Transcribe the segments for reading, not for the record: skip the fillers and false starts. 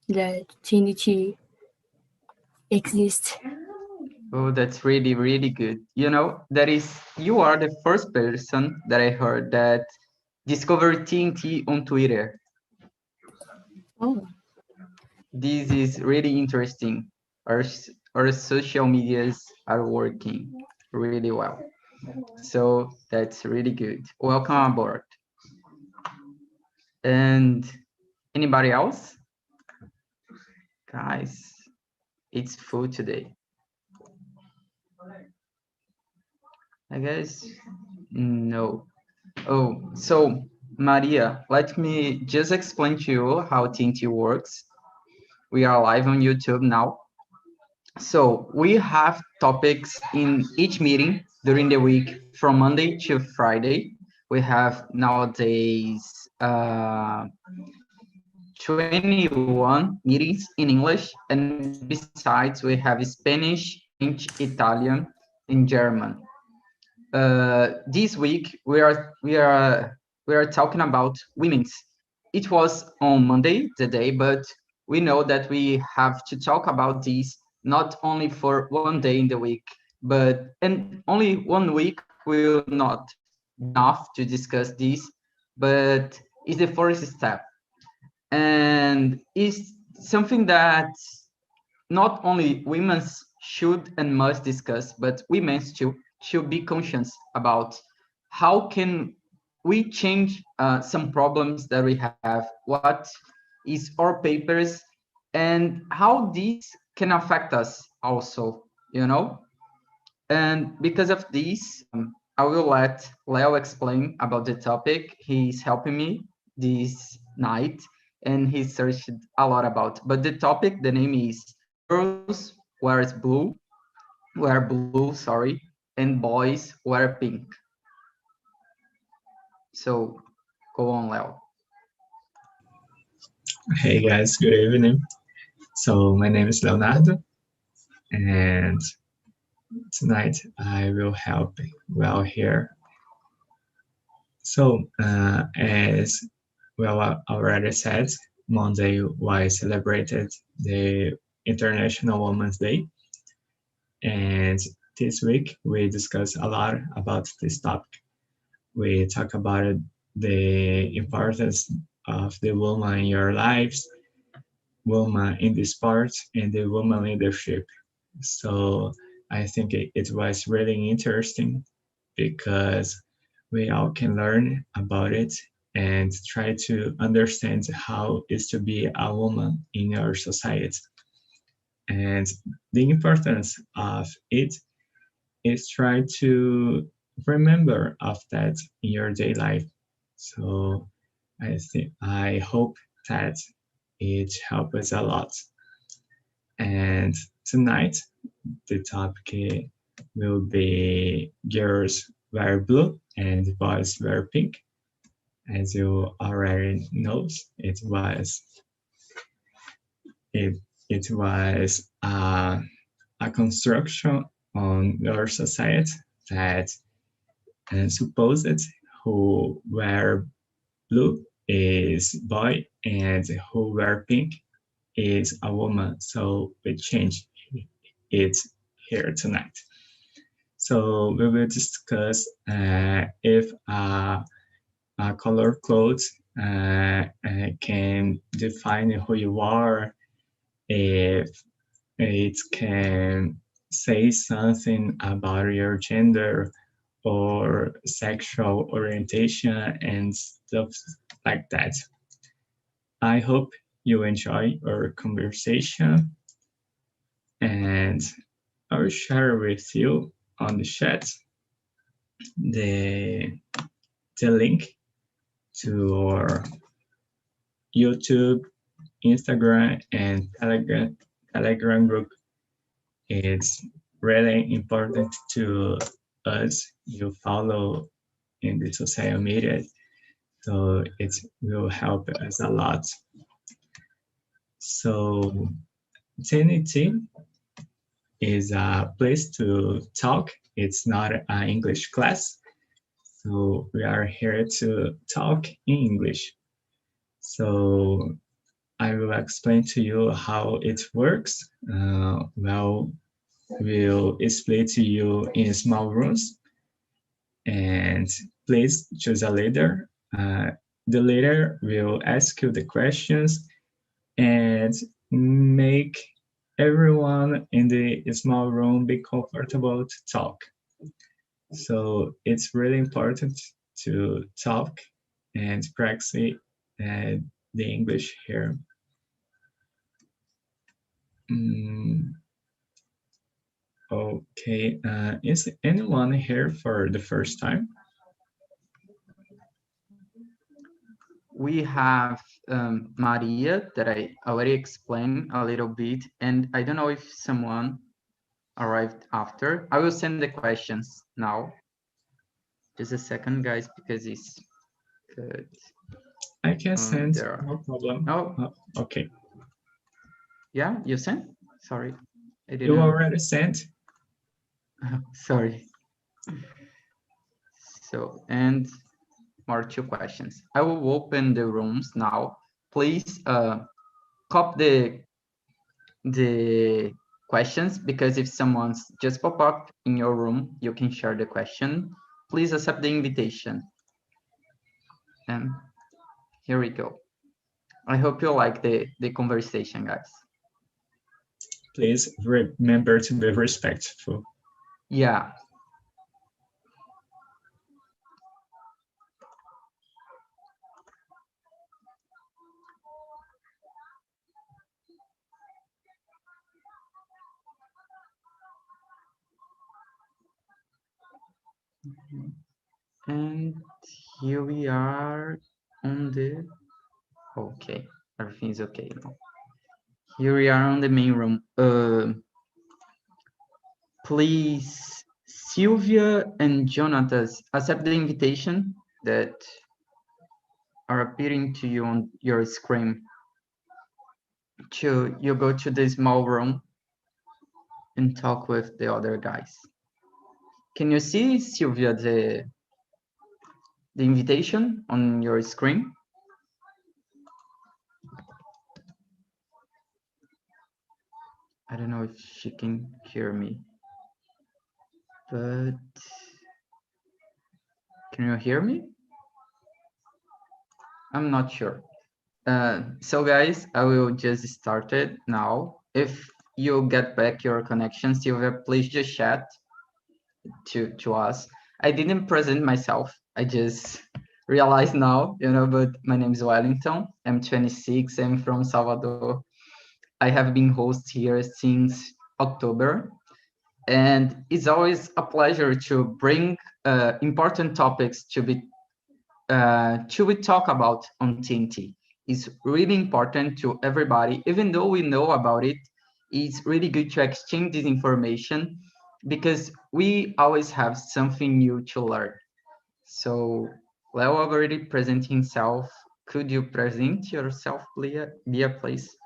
that TNT exists. Oh, that's really, really good. You are the first person that I heard that discovered TNT on Twitter. Oh, This is really interesting. Our social medias are working really well. So that's really good. Welcome aboard. And anybody else? Guys, it's full today. I guess no. Oh, so Maria, let me just explain to you how TNT works. We are live on YouTube now. So we have topics in each meeting during the week from Monday to Friday. We have nowadays 21 meetings in English, and besides we have Spanish, French, Italian, and German. This week we are talking about women's. It was on Monday the day, but we know that we have to talk about this not only for one day in the week, but and only 1 week will not be enough to discuss this, but it's the first step, and it's something that not only women should and must discuss, but women too should be conscious about how can we change some problems that we have, what is our papers, and how these can affect us also, you know? And because of this, I will let Leo explain about the topic. He's helping me this night and he searched a lot about. But the topic, the name is Girls Wear Blue, sorry, and Boys Wear Pink. So go on, Leo. Hey guys, good evening. So my name is Leonardo, and tonight I will help well here. So as well already said, Monday was celebrated the International Women's Day, and this week we discussed a lot about this topic. We talk about the importance of the woman in your lives, woman in the sports, and the woman leadership. So I think it was really interesting because we all can learn about it and try to understand how is to be a woman in our society. And the importance of it is try to remember of that in your daily life. So I hope that it helps us a lot. And tonight the topic will be girls wear blue and boys wear pink. As you already knows, it it was a construction on our society that supposed who wear blue is boy and who wear pink is a woman. So we change it here tonight. So we will discuss if color clothes can define who you are, if it can say something about your gender or sexual orientation and stuff like that. I hope you enjoy our conversation, and I'll share with you on the chat the, the link to our YouTube, Instagram, and Telegram group. It's really important to us. You follow in the social media, so it will help us a lot. So TNT is a place to talk. It's not an English class. So we are here to talk in English. So I will explain to you how it works. Well, we'll split you in small rooms, and please choose a leader. The leader will ask you the questions and make everyone in the small room be comfortable to talk. So it's really important to talk and practice the English here. Okay, is anyone here for the first time? We have Maria that I already explained a little bit, and I don't know if someone arrived after. I will send the questions now. Just a second, guys, because it's good. I can send, there. no problem. Oh, okay. Yeah, you sent? Sorry, I didn't. You already sent? Sorry. So, and more 2 questions. I will open the rooms now. Please copy the questions, because if someone's just pop up in your room, you can share the question. Please accept the invitation. And here we go. I hope you like the conversation, guys. Please remember to be respectful. Yeah. And here we are on the, okay, everything's okay now. Here we are on the main room. Please, Sylvia and Jonathan, accept the invitation that are appearing to you on your screen. You go to the small room and talk with the other guys. Can you see, Sylvia, the invitation on your screen? I don't know if she can hear me, but can you hear me? I'm not sure. So guys, I will just start it now. If you get back your connection, Sylvia, please just chat to us. I didn't present myself. I just realized now, but my name is Wellington. I'm 26. I'm from Salvador. I have been host here since October. And it's always a pleasure to bring important topics to be talk about on TNT. It's really important to everybody, even though we know about it. It's really good to exchange this information, because we always have something new to learn. So Leo already present himself. Could you present yourself, Bia, please?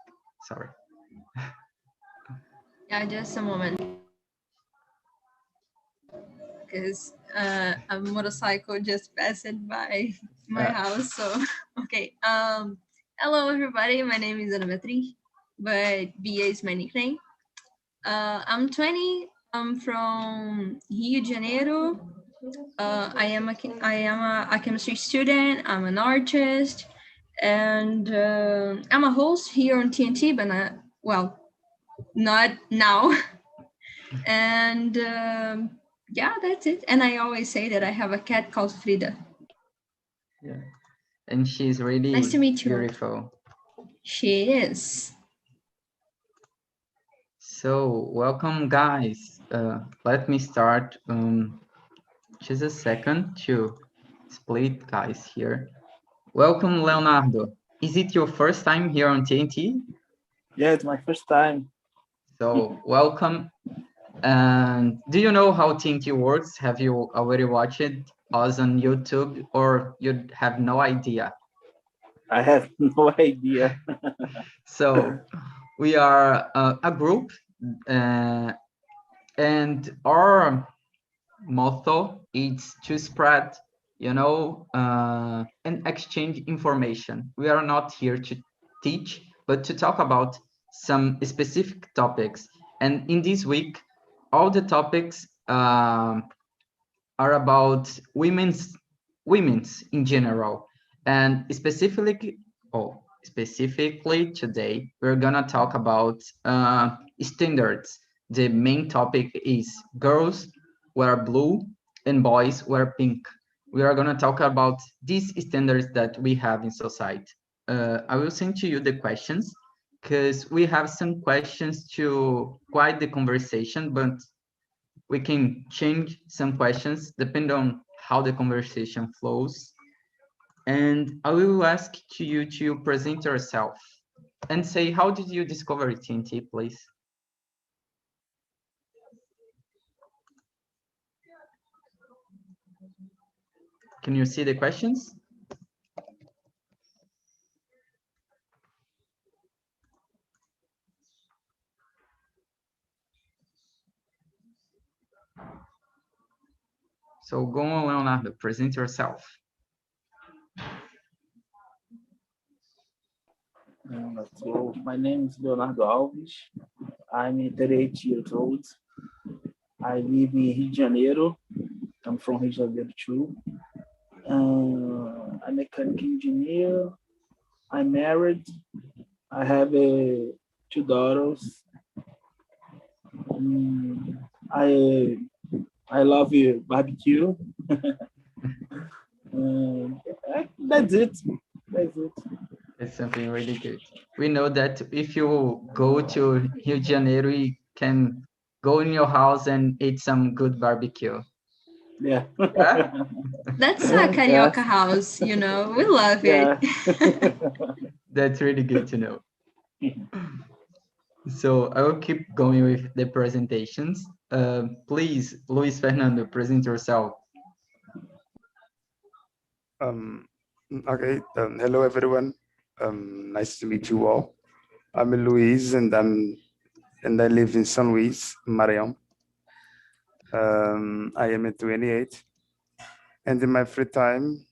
Sorry. Yeah, just a moment. Because a motorcycle just passed by my house. So, okay. Hello, everybody. My name is Ana Beatriz, but Bia is my nickname. I'm 20. I'm from Rio de Janeiro. I am a chemistry student. I'm an artist, and I'm a host here on TNT, but not now. And yeah, that's it. And I always say that I have a cat called Frida. Yeah, and she's really nice to meet you. Beautiful. She is. So welcome, guys. Let me start. Just a second to split guys here. Welcome, Leonardo. Is it your first time here on TNT? Yeah, it's my first time. So welcome. And do you know how TNT works? Have you already watched us on YouTube, or you have no idea? I have no idea. So we are a group, and our motto is to spread, and exchange information. We are not here to teach, but to talk about some specific topics. And in this week, all the topics are about women's in general, and specifically today we're gonna talk about standards. The main topic is girls wear blue and boys wear pink. We are gonna talk about these standards that we have in society. I will send to you the questions because we have some questions to guide the conversation, but we can change some questions depending on how the conversation flows. And I will ask to you to present yourself and say, how did you discover TNT, please? Can you see the questions? So go on, Leonardo, present yourself. So my name is Leonardo Alves. I'm 38 years old. I live in Rio de Janeiro. I'm from Rio de Janeiro too. I'm a mechanic engineer. I'm married. I have two daughters. I love barbecue. That's it. That's it. It's something really good. We know that if you go to Rio de Janeiro, you can go in your house and eat some good barbecue. Yeah. Yeah? That's a Carioca house, you know. We love Yeah. it. That's really good to know. So I will keep going with the presentations. Please, Luis Fernando, present yourself. Okay. Hello, everyone. Nice to meet you all. I'm Luis, and I live in San Luis, Maranhão. I am 28, and in my free time,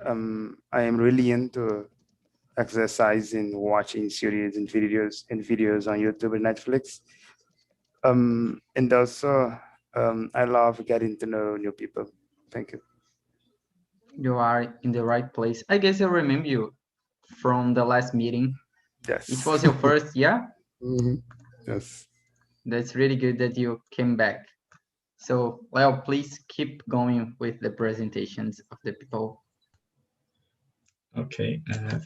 I am really into exercising, watching series and videos on YouTube and Netflix. And also, I love getting to know new people. Thank you. You are in the right place. I guess I remember you from the last meeting. Yes. It was your first year? Mhm. Yes. That's really good that you came back. So, Leo, please keep going with the presentations of the people. Okay,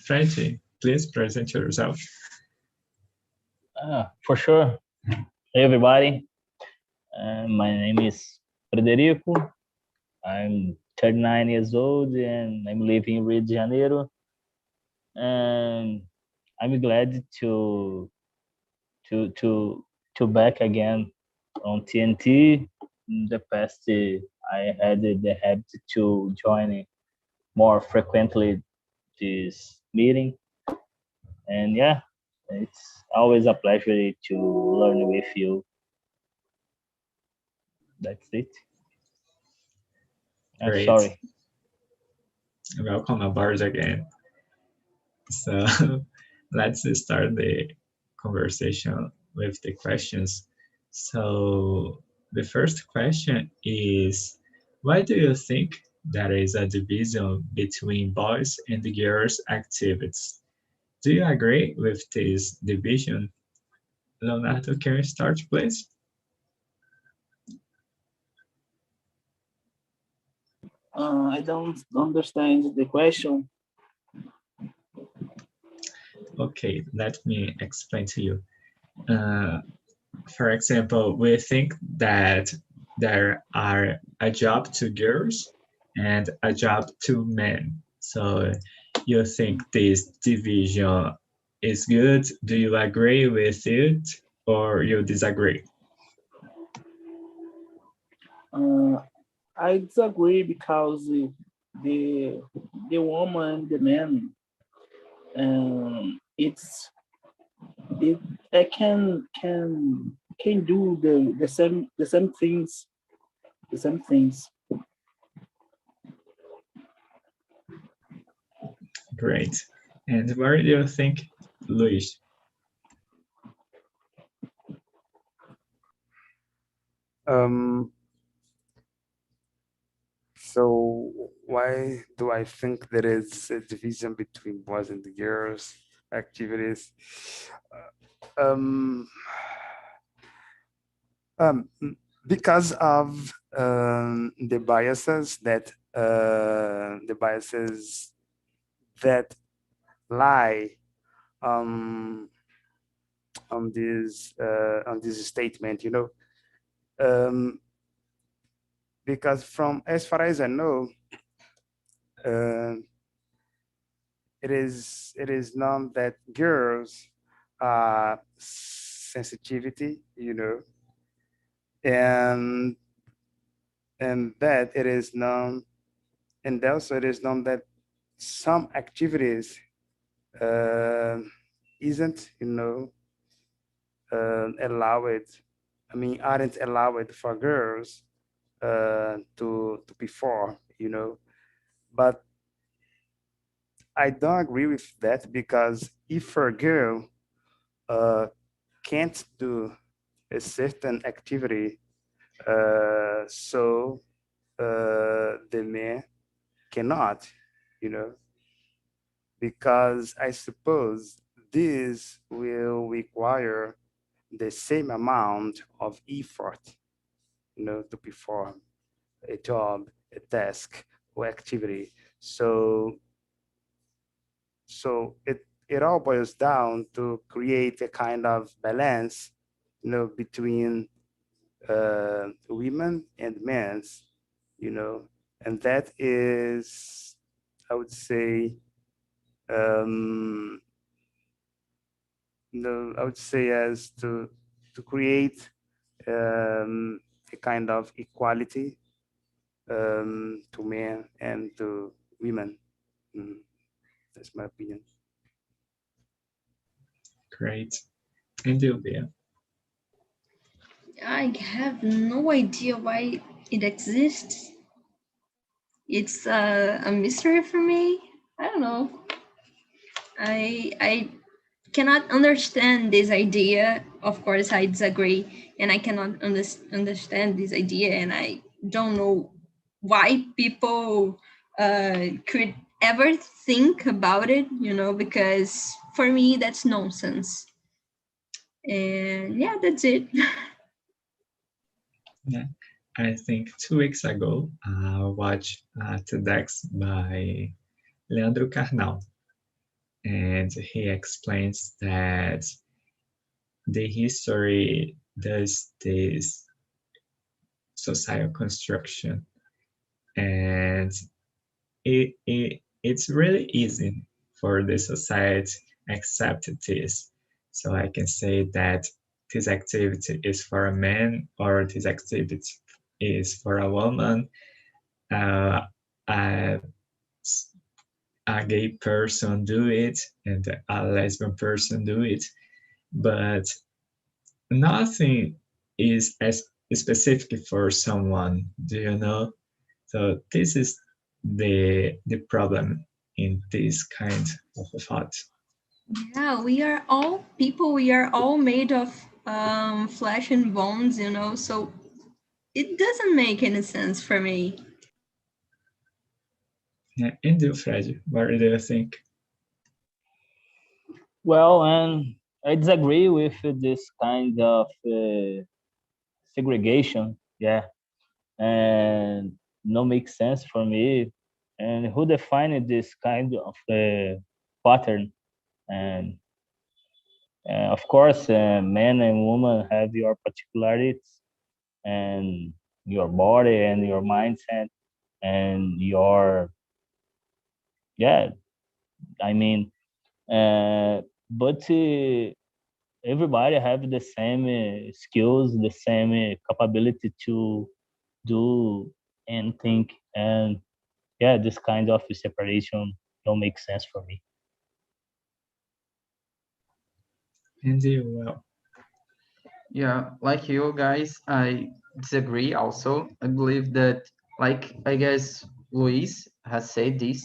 Freddy, please present yourself. For sure. Hey, everybody. My name is Frederico. I'm 39 years old and I'm living in Rio de Janeiro. And I'm glad to back again on TNT. In the past, I had the habit to join more frequently this meeting. And yeah, it's always a pleasure to learn with you. That's it. Great. Sorry. Welcome aboard again. So let's start the conversation with the questions. So the first question is, why do you think there is a division between boys and girls activities? Do you agree with this division? Leonardo, can you start, please? I don't understand the question. Okay, let me explain to you. For example, we think that there are a job to girls and a job to men. So you think this division is good? Do you agree with it or you disagree? I disagree because the woman, the man, I can do the same things, the same things. Great. And where do you think, Luis. So why do I think there is a division between boys and girls activities? Um, because of the biases that lie on this statement, you know. Because from as far as I know, it is known that girls are sensitivity, you know, and that it is known, and also it is known that some activities isn't, you know, allowed. I mean, aren't allowed for girls to perform, you know. But I don't agree with that, because if a girl can't do a certain activity, so the man cannot, you know, because I suppose this will require the same amount of effort, you know, to perform a job, a task, or activity. So it all boils down to create a kind of balance, you know, between women and men's, you know, and that is, I would say, no, I would say as to create a kind of equality to men and to women. That's my opinion. Great. And Sylvia. I have no idea why it exists. It's a mystery for me. I don't know. I cannot understand this idea. Of course, I disagree, and I cannot understand this idea, and I don't know why people could ever think about it. You know, because for me that's nonsense. And yeah, that's it. Yeah, I think 2 weeks ago, I watched TEDx by Leandro Carnal, and he explains that the history does this social construction, and it's really easy for the society accept this. So I can say that this activity is for a man, or this activity is for a woman. Uh, a, a gay person do it, and a lesbian person do it, but nothing is as specific for someone. Do you know? So this is the problem in this kind of thought. Yeah, we are all people. We are all made of flesh and bones, you know. So it doesn't make any sense for me. Yeah, and you, Fred, what do you think? Well, and I disagree with this kind of segregation. Yeah, and no makes sense for me. And who defined this kind of pattern? And of course, men and women have your particularities and your body and your mindset and your, yeah, I mean, but everybody have the same skills, the same capability to do and think. And yeah, this kind of separation don't make sense for me. And you, well, Yeah, like you guys, I disagree also. I believe that, like, I guess Luis has said this,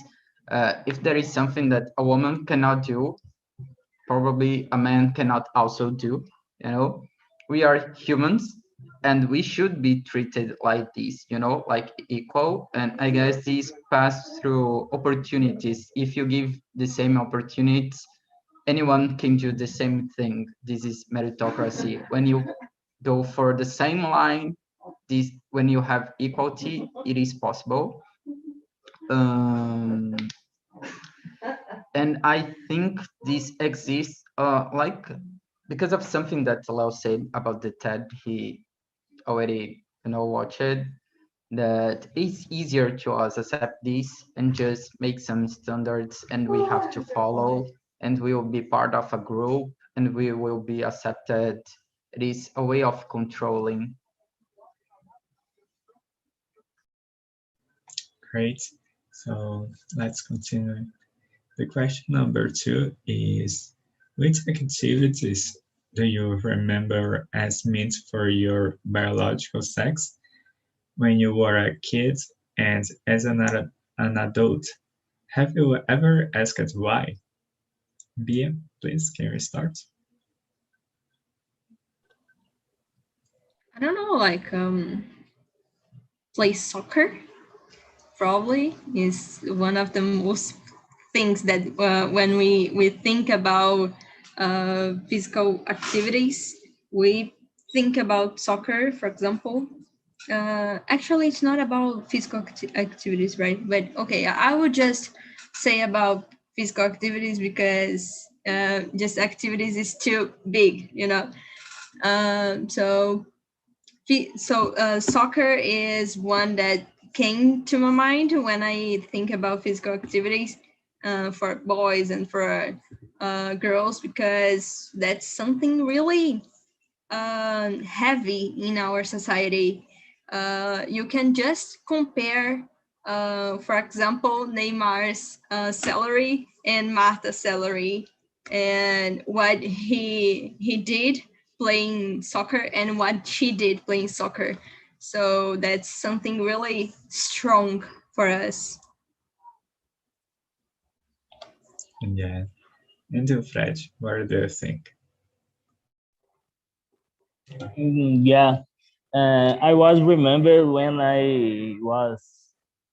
if there is something that a woman cannot do, probably a man cannot also do. You know, we are humans and we should be treated like this, you know, like equal. And I guess this pass through opportunities. If you give the same opportunities, anyone can do the same thing. This is meritocracy. When you go for the same line, this when you have equality, it is possible. Um, and I think this exists like because of something that Leo said about the TED he already watched it, that it's easier to us accept this and just make some standards and we have to follow and we will be part of a group and we will be accepted. It is a way of controlling. Great. So let's continue. The question number 2 is, which activities do you remember as meant for your biological sex when you were a kid and as an adult? Have you ever asked why? Bia, please, can you start? I don't know, like play soccer probably is one of the most things that when we think about physical activities, we think about soccer, for example. Actually, it's not about physical activities, right? But okay, I would just say about physical activities because just activities is too big, you know. So soccer is one that came to my mind when I think about physical activities for boys and for girls, because that's something really heavy in our society. You can just compare, for example, Neymar's salary and Martha's salary, and what he did playing soccer and what she did playing soccer. So that's something really strong for us. Yeah. And you, Fred, what do you think? Yeah, I was remember when I was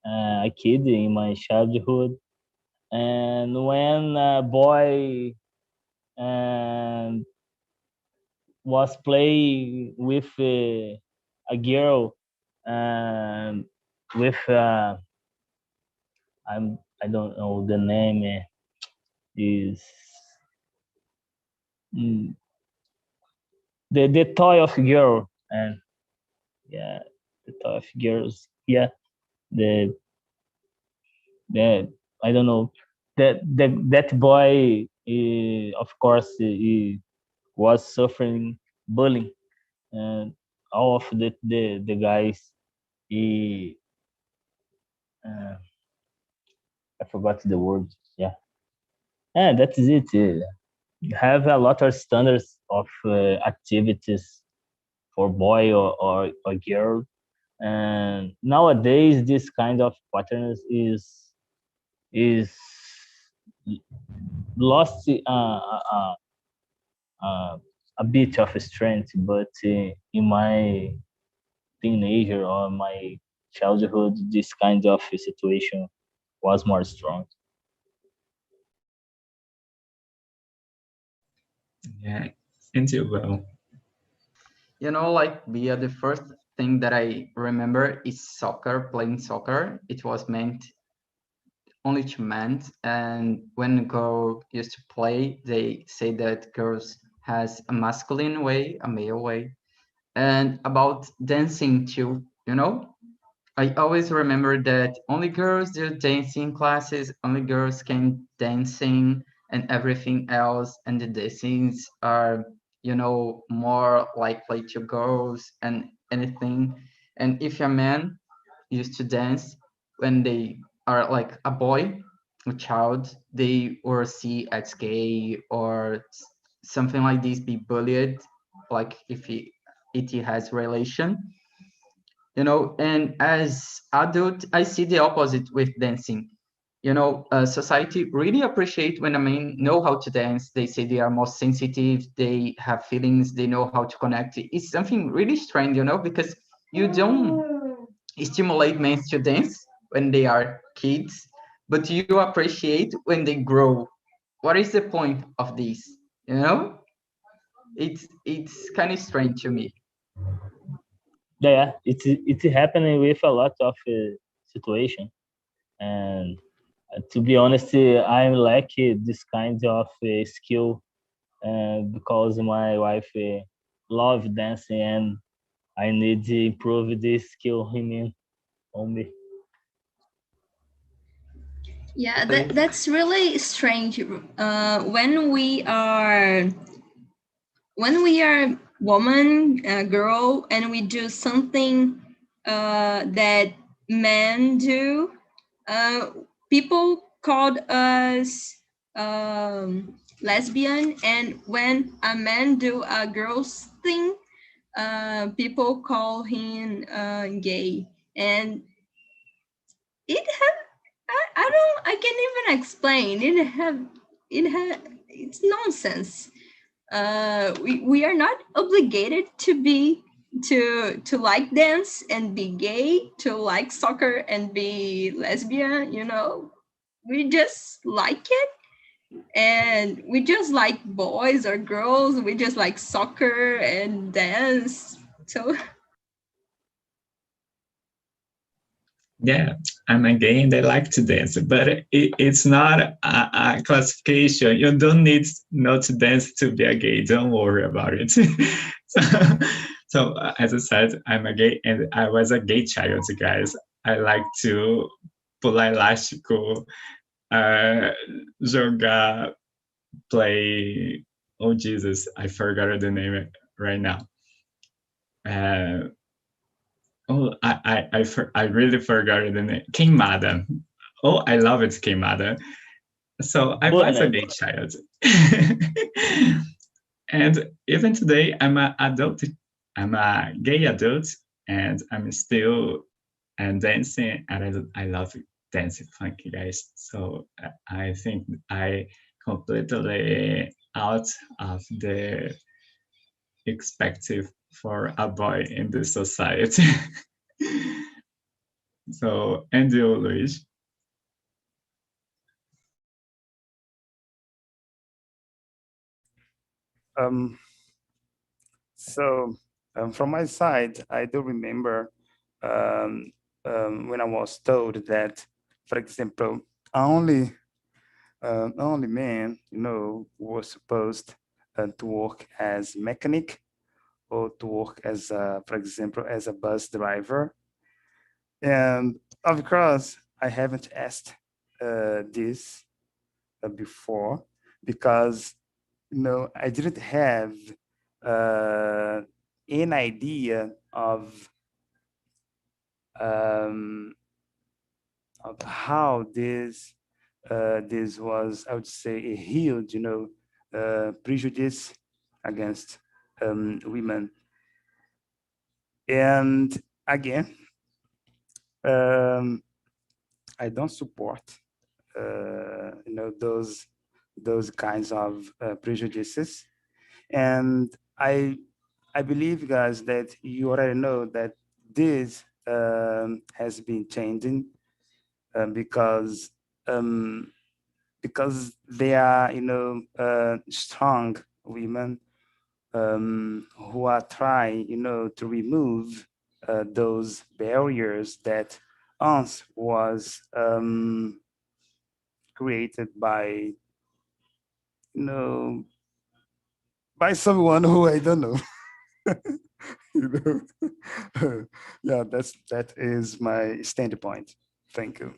a kid in my childhood, and when a boy and was playing with a girl and with I don't know the name is mm, the toy of girl, and yeah, the toy of girls, yeah, the the I don't know that boy of course he was suffering bullying, and all of the guys he uh, I forgot the word, yeah, and that is it. You have a lot of standards of activities for boy or girl, and nowadays this kind of patterns is lost a bit of strength, but in my teenager or my childhood, this kind of situation was more strong. Yeah, and you, well. You know, like Bia, the first thing that I remember is soccer, playing soccer. It was meant only to men, and when a girl used to play, they say that girls has a masculine way, a male way. And about dancing too, you know, I always remember that only girls do dancing classes, only girls can dancing and everything else, and the dancings are, you know, more likely to girls and anything. And if a man used to dance when they are like a boy, a child, they or see as gay or something like this, be bullied, like if it has relation, you know. And as adult I see the opposite with dancing. you know, society really appreciate when a man know how to dance. They say they are more sensitive, they have feelings, they know how to connect. It's something really strange, you know, because you don't stimulate men to dance when they are kids, but you appreciate when they grow. What is the point of this? You know, it's kind of strange to me. Yeah, it's happening with a lot of situation, and to be honest, I lack this kind of skill, because my wife love dancing, and I need to improve this skill in me, on me. Yeah, that's really strange. When we are woman, girl, and we do something that men do, people called us lesbian, and when a man do a girl's thing, people call him gay, and it have I can't even explain. It's nonsense. We are not obligated to like dance and be gay, to like soccer and be lesbian, you know. We just like it, and we just like boys or girls, we just like soccer and dance. So Yeah, I'm a gay and I like to dance, but it's not a classification. You don't need not to dance to be a gay. Don't worry about it. So, as I said, I'm a gay and I was a gay child, guys. I like to pular elástico, jogar, play. Oh Jesus, I forgot the name right now. Oh, I really forgot the name. Queimada. Oh, I love it, Queimada. So I was a gay child. And even today, I'm an adult. I'm a gay adult, and I'm still dancing, and I love dancing funky, guys. So I think I completely out of the expected for a boy in this society. So, and you, Luis? Um, so from my side, I do remember when I was told that, for example, only men, you know, was supposed to work as mechanic or to work as, for example, as a bus driver. And of course, I haven't asked this before because, you know, I didn't have an idea um, of how this was, I would say, a huge, you know, prejudice against women. And again, I don't support, you know, those kinds of prejudices. And I believe, guys, that you already know that this has been changing because they are, you know, strong women who are trying, you know, to remove those barriers that once was created by, you know, by someone who I don't know. You know? Yeah, that is my standpoint. Thank you.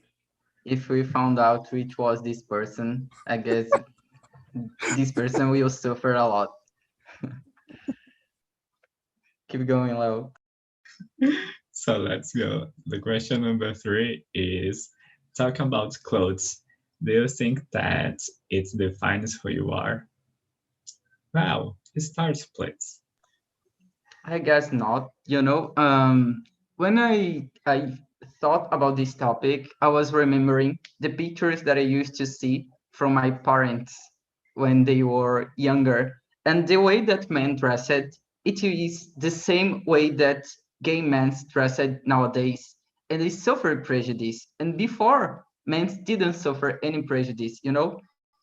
If we found out which was this person, I guess this person will suffer a lot. Keep going, Leo. So let's go. The question number 3 is, talk about clothes. Do you think that it defines who you are? Wow, start, please. I guess not. You know, when I thought about this topic, I was remembering the pictures that I used to see from my parents when they were younger. And the way that men dressed, it is the same way that gay men dressed nowadays. And they suffer prejudice. And before, men didn't suffer any prejudice, you know?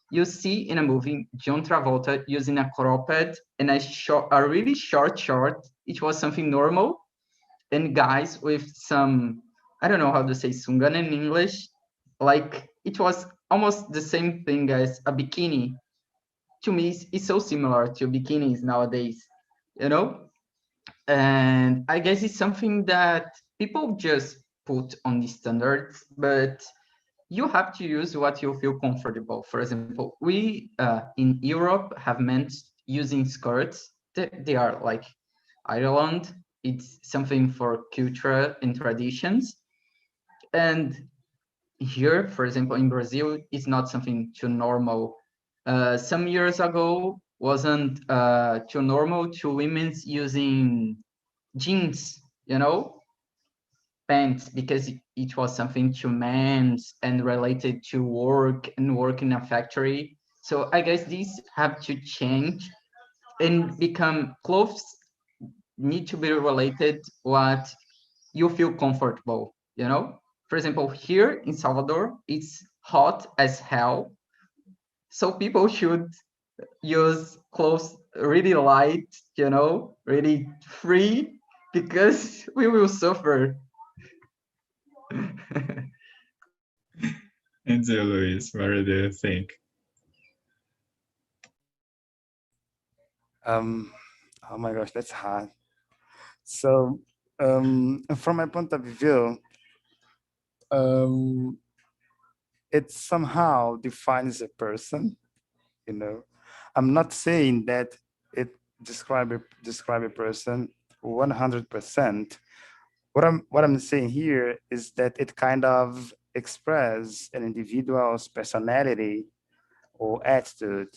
You see in a movie John Travolta using a cropped and a really short. It was something normal, and guys with some, I don't know how to say sungan in English, like it was almost the same thing as a bikini. To me, it's so similar to bikinis nowadays, you know? And I guess it's something that people just put on the standards, but you have to use what you feel comfortable. For example, we in Europe have men using skirts. They are like Ireland. It's something for culture and traditions. And here, for example, in Brazil, it's not something too normal. Some years ago, wasn't too normal to women using jeans, you know, pants, because it was something to men's and related to work and work in a factory. So I guess these have to change and become clothes need to be related what you feel comfortable, you know? For example, here in Salvador, it's hot as hell. So people should use clothes really light, you know, really free, because we will suffer. And you, Luis, what do you think? Oh my gosh, that's hard. So, from my point of view, it somehow defines a person. You know, I'm not saying that it describe a person 100%. What I'm saying here is that it kind of express an individual's personality or attitude,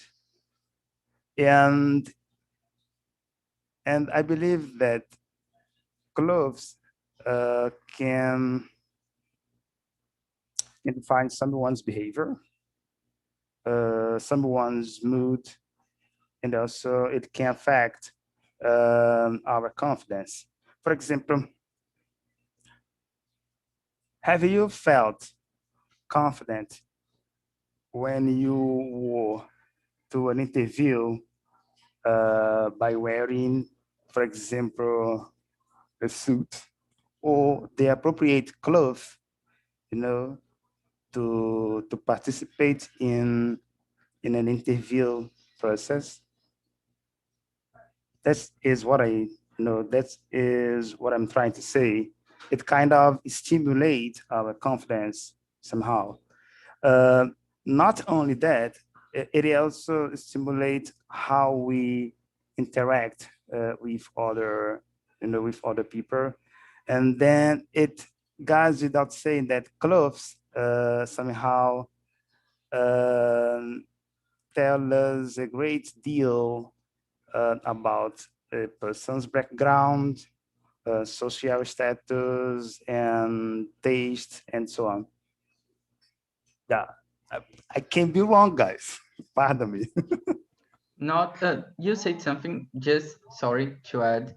and I believe that clothes can define someone's behavior, someone's mood, and also it can affect our confidence. For example, have you felt confident when you were to an interview by wearing, for example, a suit or the appropriate clothes, you know, to participate in an interview process? That is what that is what I'm trying to say. It kind of stimulates our confidence somehow. Uh, Not only that, it also stimulates how we interact with other, with other people. And then it goes without saying that clothes somehow tell us a great deal about a person's background, social status, and taste, and so on. Yeah, I can be wrong, guys. Pardon me. Not you said something, just sorry to add.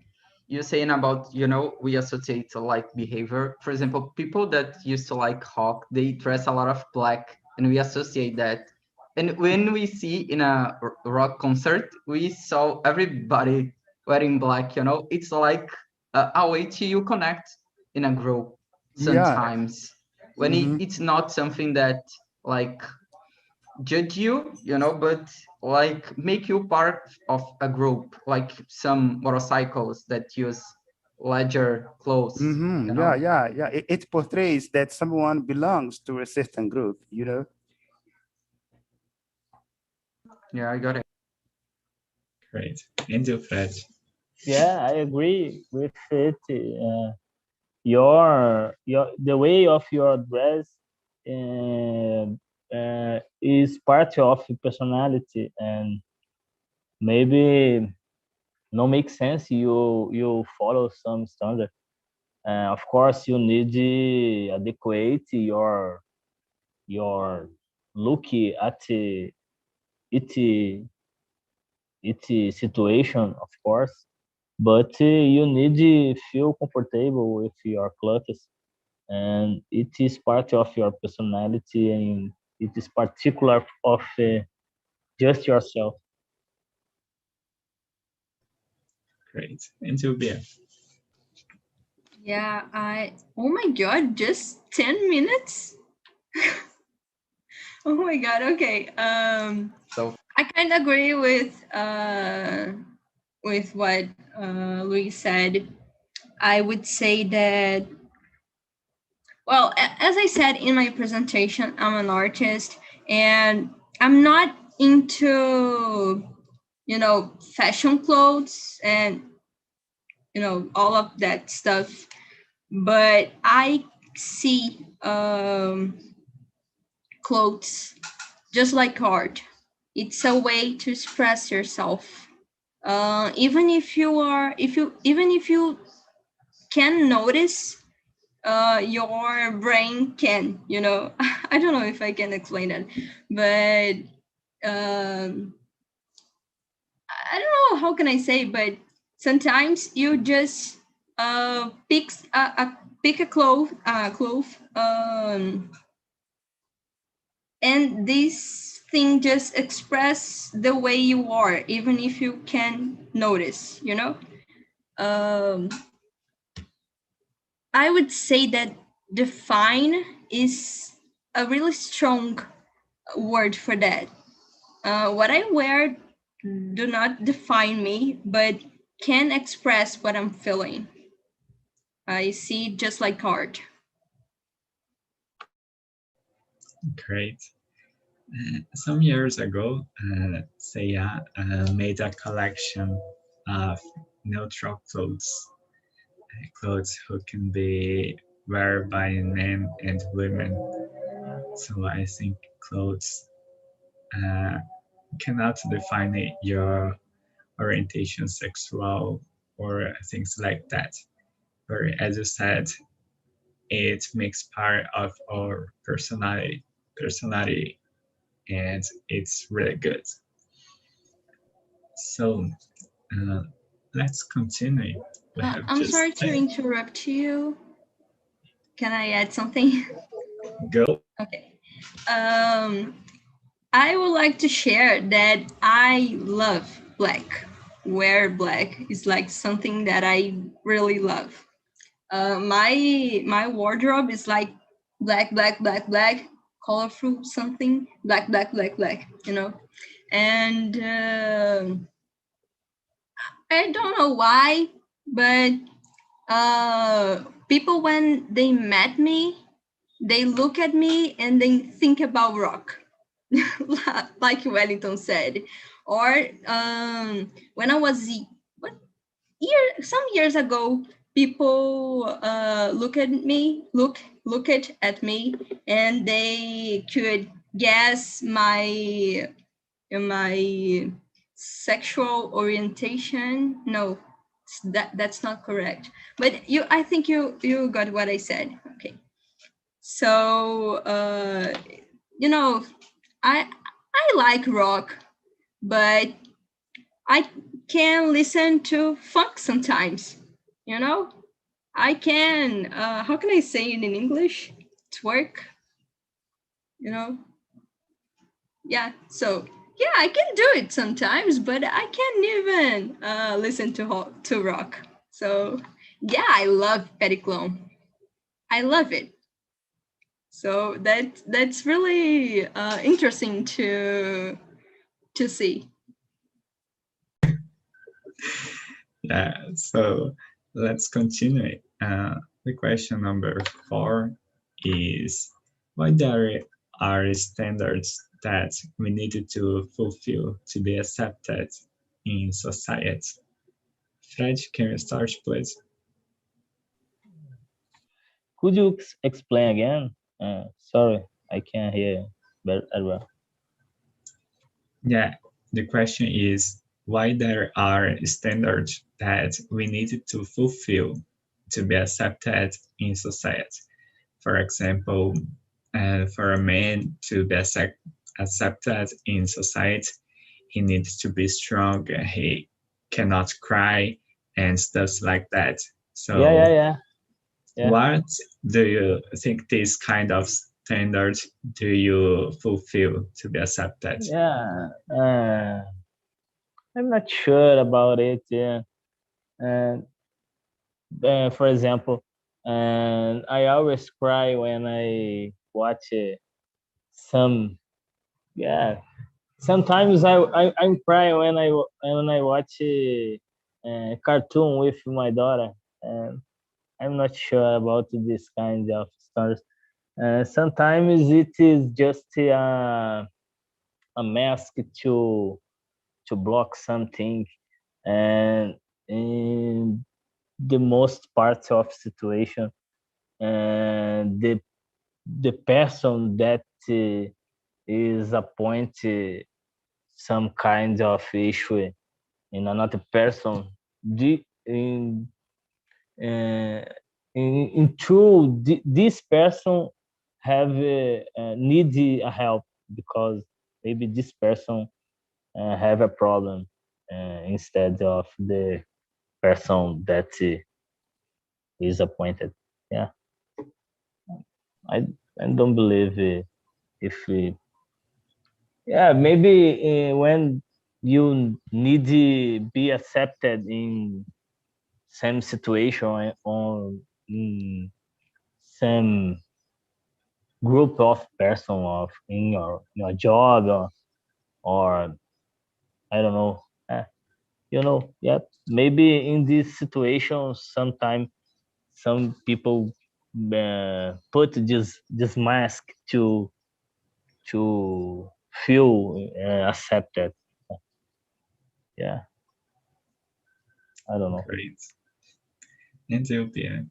You saying about, you know, we associate like behavior. For example, people that used to like rock, they dress a lot of black, and we associate that. And when we see in a rock concert, we saw everybody wearing black, you know. It's like a way to you connect in a group Yeah. sometimes. When Mhm. it's not something that like judge you, you know, but like make you part of a group, like some motorcycles that use leather clothes, you Yeah, know. yeah. It portrays that someone belongs to a certain group, you know. Yeah, I got it. Great. And you, Fred? Yeah, I agree with it. Your the way of your dress is part of your personality, and maybe no make sense you follow some standard. Of course, you need to adequate your look at it situation, of course, but you need to feel comfortable with your clothes, and it is part of your personality, and it is particular of just yourself. Great. And Sylvia, Yeah, oh my God, just 10 minutes? Oh my God, okay. So I kind of agree with what Luis said. I would say that, well, as I said in my presentation, I'm an artist and I'm not into, fashion clothes and, all of that stuff. But I see clothes just like art. It's a way to express yourself. Even if you can notice, your brain can, I don't know if I can explain it, but I don't know how can I say, but sometimes you just pick a cloth, and this thing just express the way you are, even if you can notice, um I would say that define is a really strong word for that. What I wear do not define me, but can express what I'm feeling. I see it just like art. great. Some years ago, Seiya made a collection of neutral clothes who can be wear by men and women. So I think clothes uh, cannot define your orientation, sexual, or things like that. Or as you said, it makes part of our personality, and it's really good. So uh, let's continue. We have I'm just sorry to interrupt you. Can I add something? go. Okay. I would like to share that I love black. Wear black is like something that I really love. My wardrobe is like black, black, black, black, colorful something, black, black, black, black. And I don't know why, but people when they met me, they look at me and they think about rock, like Wellington said. Or when I was some years ago, people look at me, and they could guess my sexual orientation. No, that's not correct. But I think you got what I said. Okay. So I like rock, but I can listen to funk sometimes. I can. How can I say it in English? Twerk. You know. Yeah. So yeah, I can do it sometimes, but I can't even listen to rock. So yeah, I love Petit Clone. I love it. So that's really interesting to see. Yeah, so let's continue. The question number 4 is, what are standards that we need to fulfill to be accepted in society? Fred, can you start, please? Could you explain again? Sorry, I can't hear very well. Yeah, the question is, why there are standards that we need to fulfill to be accepted in society. For example, for a man to be accepted in society, he needs to be strong, he cannot cry and stuff like that. So Yeah. what do you think this kind of standard do you fulfill to be accepted? Yeah. I'm not sure about it. Yeah. And for example, and I always cry when I watch some. Yeah. Sometimes I'm crying when I watch a cartoon with my daughter, and I'm not sure about this kind of stories. Sometimes it is just a mask to block something, and in the most parts of situation, and the person that is appointed some kind of issue in another person, the uh, in true this person have need a help because maybe this person have a problem instead of the person that is appointed. Yeah, I I don't believe if yeah, maybe when you need to be accepted in same situation or in some group of person of in your job or I don't know. Yeah, maybe in this situation, sometimes some people put this mask to feel accepted. Yeah, I don't know. Great. And Sylvia,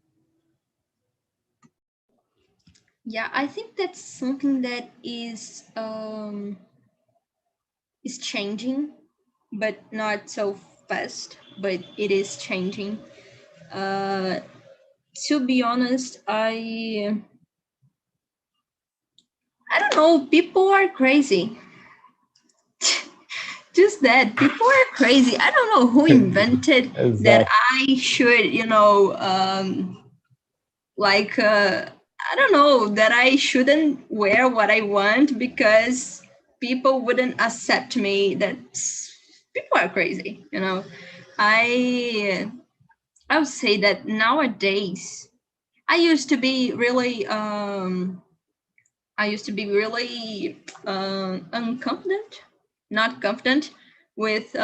Yeah, I think that's something that is changing, but not so fast. But it is changing. To be honest, I don't know. People are crazy. Just that people are crazy. I don't know who invented that Exactly. I should, like I don't know that I shouldn't wear what I want because people wouldn't accept me. That people are crazy. I would say that nowadays I used to be really unconfident, not confident with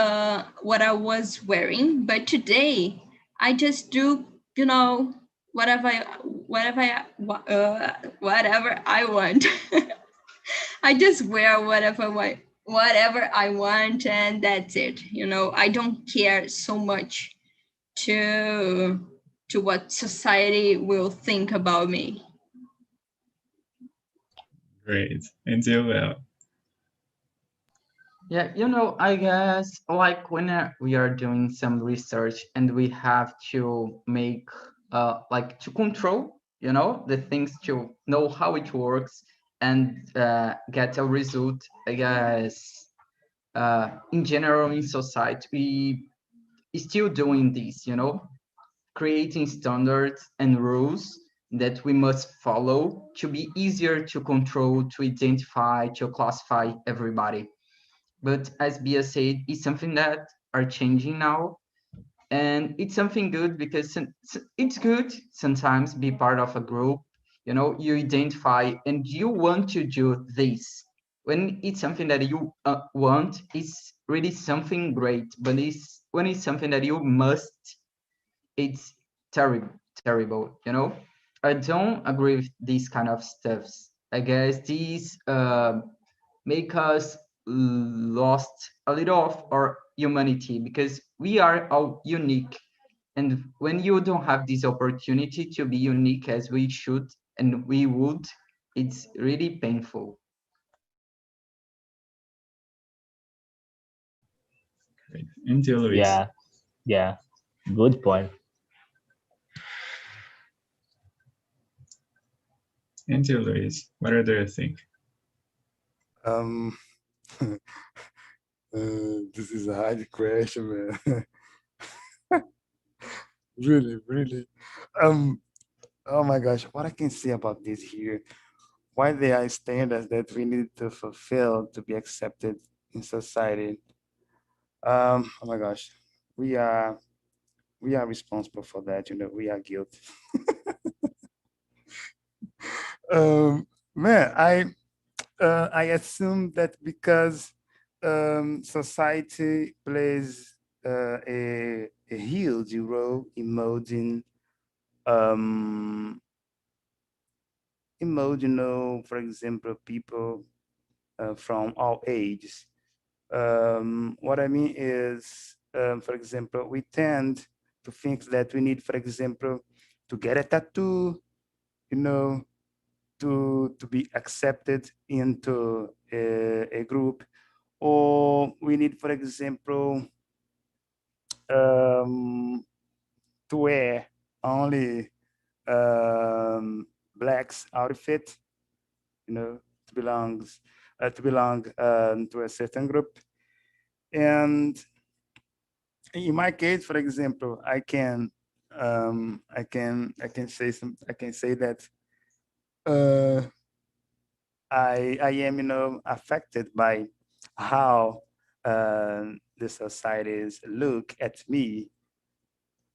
what I was wearing. But today, I just do, whatever I want. I just wear whatever I want, and that's it. I don't care so much to what society will think about me. great. And Sylvia, Yeah, I guess like when we are doing some research and we have to make like to control, the things to know how it works and get a result. I guess in general in society we still doing this, creating standards and rules that we must follow to be easier to control, to identify, to classify everybody. But as Bia said, it's something that are changing now. And it's something good because it's good sometimes be part of a group, you identify and you want to do this. When it's something that you want, it's really something great. But when it's something that you must, it's terrible. I don't agree with these kind of stuffs. I guess these make us lost a little of our humanity because we are all unique, and when you don't have this opportunity to be unique as we should and we would, it's really painful. great. And Luis. Yeah, good point. And you, Luis, what do you think? Um, this is a hard question, man. Really, really. Oh my gosh, what I can say about this here? Why there are standards that we need to fulfill to be accepted in society? Oh my gosh, we are responsible for that. You know, we are guilty. Man, I assume that because society plays a huge role in molding for example, people from all ages. What I mean is, for example, we tend to think that we need, for example, to get a tattoo, you know, to be accepted into a group, or we need, for example, to wear only blacks outfit, you know, to belong to a certain group. And in my case, for example, I can say that I am, you know, affected by how the societies look at me.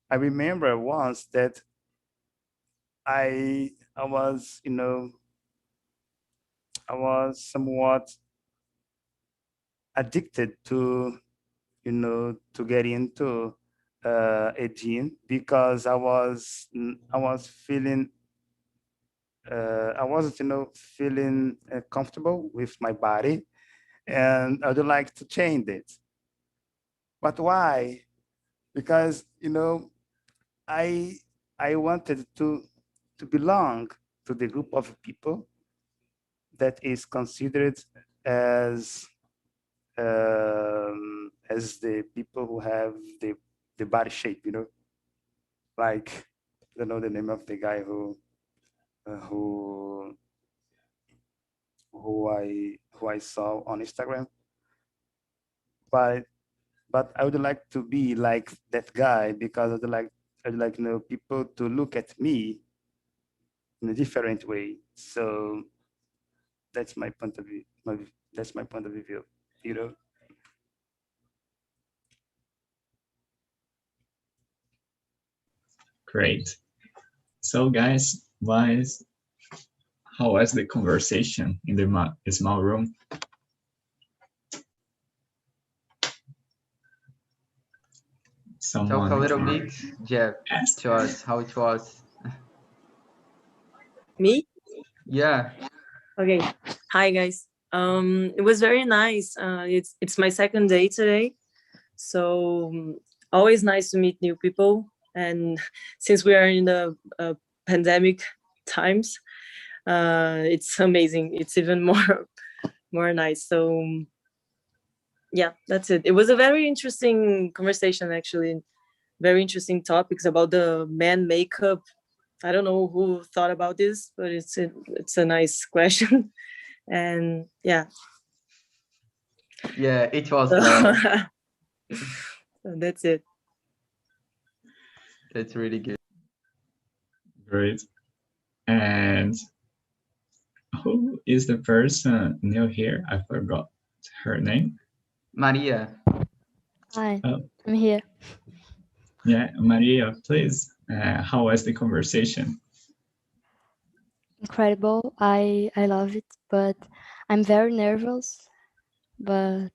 I remember once that I was, you know, I was somewhat addicted to, you know, to get into a gym because I was feeling I wasn't, you know, feeling comfortable with my body, and I would like to change it. But why? Because, you know, I wanted to belong to the group of people that is considered as the people who have the body shape, you know, like, I don't know the name of the guy who I saw on Instagram, but I would like to be like that guy because I'd like, you know, people to look at me in a different way. So that's my point of view. That's my point of view. You know. Great. So guys, how was the conversation in the small room? Someone Talk a little can bit, Jeff, ask. to us how it was. Me? Yeah. Okay. Hi guys. It was very nice. It's my second day today, so always nice to meet new people. And since we are in the pandemic times, it's amazing. It's even more nice. So yeah, that's it. It was a very interesting conversation, actually. Very interesting topics about the man makeup. I don't know who thought about this, but it's a nice question. And yeah. Yeah, it was So, well. so that's it. That's really good. Great. And who is the person new here? I forgot her name. Maria. Hi, Oh. I'm here. Yeah, Maria, please. How was the conversation? Incredible. I love it, but I'm very nervous. But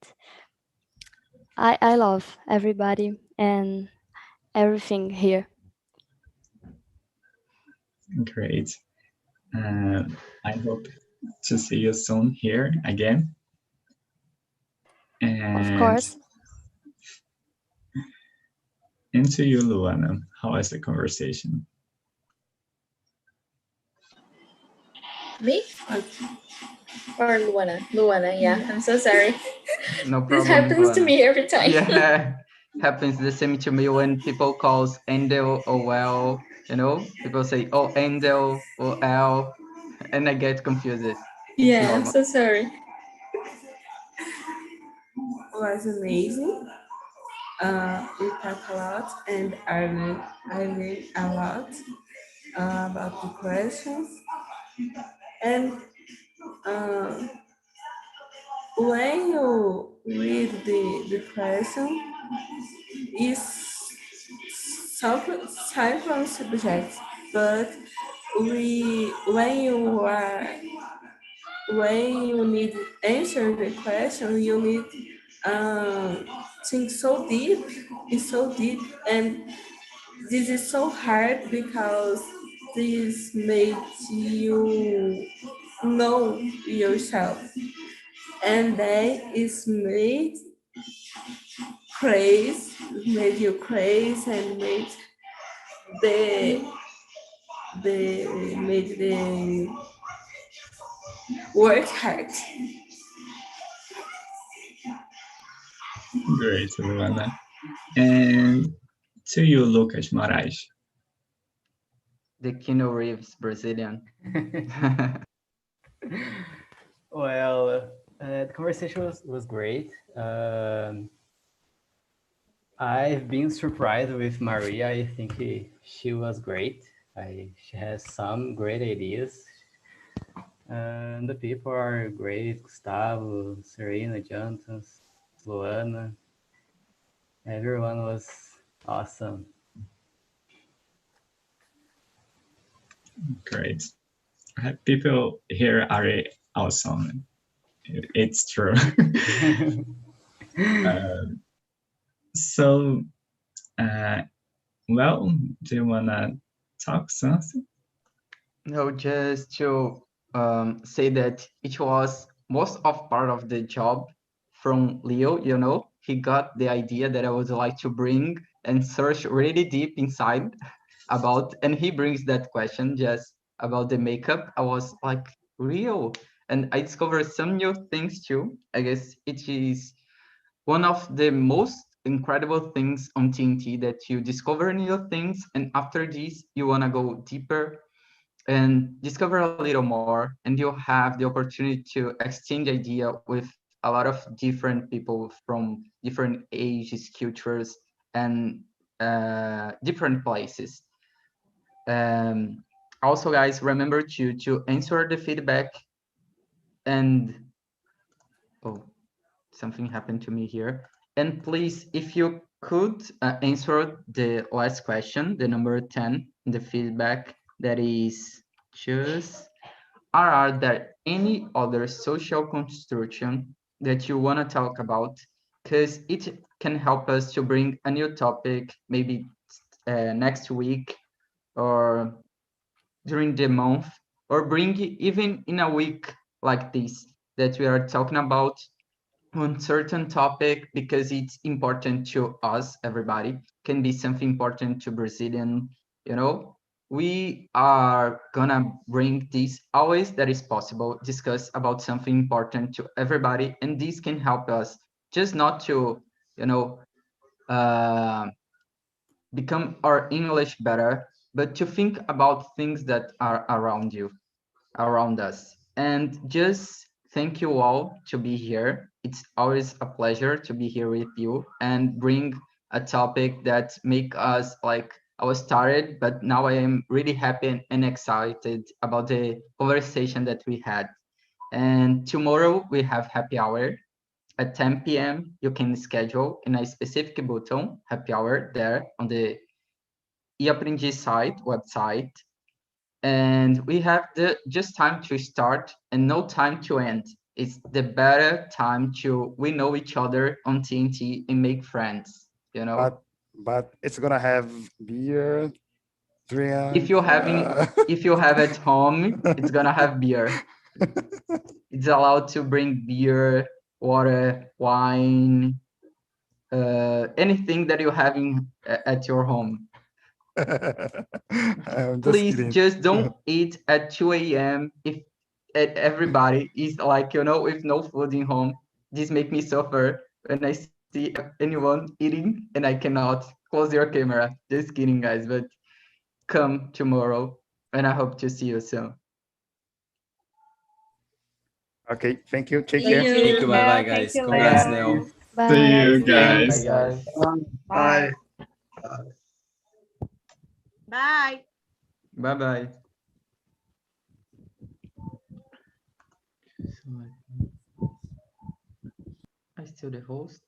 I love everybody and everything here. Great. I hope to see you soon here again. And Of course. And to you, Luana, how was the conversation? Me? Or Luana? Luana, yeah. I'm so sorry. No problem. This happens to Luana. me every time. Yeah, happens the same to me when people calls Endel or well, you know, people say, oh, Endel or L. and I get confused. It's Yeah, I'm normal. so sorry. Was amazing. We talked a lot, and I learned a lot about the questions. And uh, when you read the question, is several subjects, but when you need answer the question, you need think so deep. It's so deep, and this is so hard because this makes you know yourself, and that is made you crazy, and the made the work hard. Great, Luana. And to you, Lucas Moraes. The Keanu Reeves Brazilian. Well, the conversation was great. I've been surprised with Maria. I think she was great. She has some great ideas. And the people are great. Gustavo, Serena, Jonathan, Luana. Everyone was awesome. Great. People here are awesome. It's true. So, well, do you want to talk something? No, just to say that it was most of part of the job from Leo, you know, he got the idea that I would like to bring and search really deep inside about, and he brings that question just about the makeup. I was like, Leo, and I discovered some new things too. I guess it is one of the most incredible things on TNT that you discover new things, and after this, you want to go deeper and discover a little more, and you'll have the opportunity to exchange idea with a lot of different people from different ages, cultures, and different places. Also, guys, remember to answer the feedback. And oh, something happened to me here. And please, if you could answer the last question, the number 10, the feedback, that is just, are there any other social construction that you want to talk about? Because it can help us to bring a new topic, maybe next week or during the month, or bring it even in a week like this, that we are talking about one certain topic because it's important to us, everybody. Can be something important to Brazilian, you know. We are gonna bring this always that is possible, discuss about something important to everybody, and this can help us just not to, you know, become our English better, but to think about things that are around you, around us. And just thank you all to be here. It's always a pleasure to be here with you and bring a topic that make us like, I was started, but now I am really happy and excited about the conversation that we had. And tomorrow we have happy hour at 10 p.m. You can schedule in a specific button, happy hour, there on the eAprendi site, website. And we have the just time to start and no time to end. It's the better time to we know each other on TNT and make friends, you know. But it's gonna have beer, drink. If you're having if you have at home, it's gonna have beer. It's allowed to bring beer, water, wine, anything that you're having at your home. Please kidding. just don't eat at 2 a.m. if everybody is like, you know, with no food in home. This make me suffer when I see anyone eating and I cannot close your camera. Just kidding, guys, but come tomorrow and I hope to see you soon. Okay, thank you. Take Thank care. you. Thank you. Bye bye, Thank guys. you, Congrats, Leo. Leo. Bye. See you Bye, guys. guys. Bye. Bye. Bye bye. I still the host.